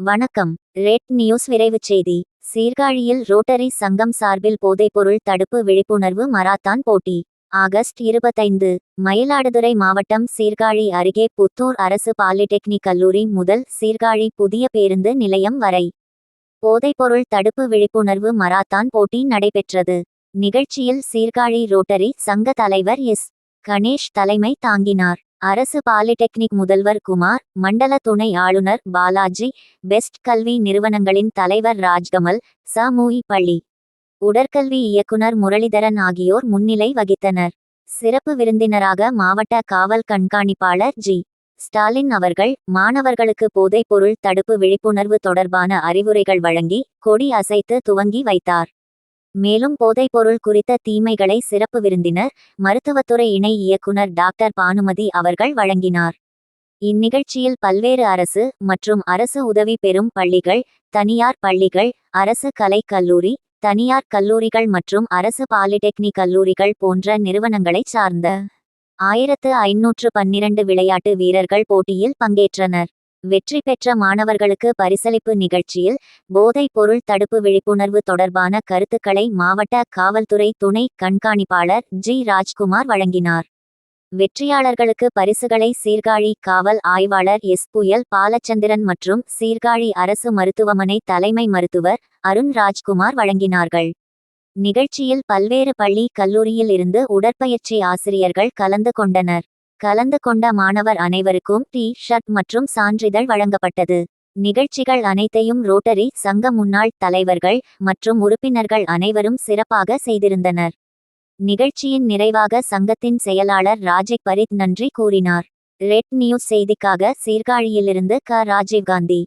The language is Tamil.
வணக்கம். ரெட் நியூஸ் விரைவுச் செய்தி. சீர்காழியில் ரோட்டரி சங்கம் சார்பில் போதைப்பொருள் தடுப்பு விழிப்புணர்வு மராத்தான் போட்டி. ஆகஸ்ட் 25. மயிலாடுதுறை மாவட்டம் சீர்காழி அருகே புத்தூர் அரசு பாலிடெக்னிக் கல்லூரி முதல் சீர்காழி புதிய பேருந்து நிலையம் வரை போதைப்பொருள் தடுப்பு விழிப்புணர்வு மராத்தான் போட்டி நடைபெற்றது. நிகழ்ச்சியில் சீர்காழி ரோட்டரி சங்க தலைவர் எஸ். கணேஷ் தலைமை தாங்கினார். அரசு பாலிடெக்னிக் முதல்வர் குமார், மண்டல துணை ஆளுநர் பாலாஜி, பெஸ்ட் கல்வி நிறுவனங்களின் தலைவர் ராஜ்கமல், சமூக பள்ளி உடற்கல்வி இயக்குனர் முரளிதரன் ஆகியோர் முன்னிலை வகித்தனர். சிறப்பு விருந்தினராக மாவட்ட காவல் கண்காணிப்பாளர் ஜி. ஸ்டாலின் அவர்கள் மாணவர்களுக்கு போதைப் பொருள் தடுப்பு விழிப்புணர்வு தொடர்பான அறிவுரைகள் வழங்கி கொடி அசைத்து துவங்கி வைத்தார். மேலும் போதைப்பொருள் குறித்த தீமைகளை சிறப்பு விருந்தினர், மருத்துவத்துறை இணை இயக்குனர் டாக்டர் பானுமதி அவர்கள் வழங்கினார். இந்நிகழ்ச்சியில் பல்வேறு அரசு மற்றும் அரசு உதவி பெறும் பள்ளிகள், தனியார் பள்ளிகள், அரசு கலைக் கல்லூரி, தனியார் கல்லூரிகள் மற்றும் அரசு பாலிடெக்னிக் கல்லூரிகள் போன்ற நிறுவனங்களைச் சார்ந்த 1512 விளையாட்டு வீரர்கள் போட்டியில் பங்கேற்றனர். வெற்றி பெற்ற மாணவர்களுக்கு பரிசளிப்பு நிகழ்ச்சியில் போதைப் பொருள் தடுப்பு விழிப்புணர்வு தொடர்பான கருத்துக்களை மாவட்ட காவல்துறை துணை கண்காணிப்பாளர் ஜி. ராஜ்குமார் வழங்கினார். வெற்றியாளர்களுக்கு பரிசுகளை சீர்காழி காவல் ஆய்வாளர் எஸ். புயல் பாலச்சந்திரன் மற்றும் சீர்காழி அரசு மருத்துவமனை தலைமை மருத்துவர் அருண் ராஜ்குமார் வழங்கினார்கள். நிகழ்ச்சியில் பல்வேறு பள்ளி கல்லூரியில் இருந்து உடற்பயிற்சி ஆசிரியர்கள் கலந்து கொண்டனர். கலந்து கொண்ட மாணவர் அனைவருக்கும் டி-ஷர்ட் மற்றும் சான்றிதழ் வழங்கப்பட்டது. நிகழ்ச்சிகள் அனைத்தையும் ரோட்டரி சங்க முன்னாள் தலைவர்கள் மற்றும் உறுப்பினர்கள் அனைவரும் சிறப்பாக செய்திருந்தனர். நிகழ்ச்சியின் நிறைவாக சங்கத்தின் செயலாளர் ராஜிக் பரித் நன்றி கூறினார். ரெட் நியூஸ் செய்திக்காக சீர்காழியிலிருந்து க. ராஜீவ்காந்தி.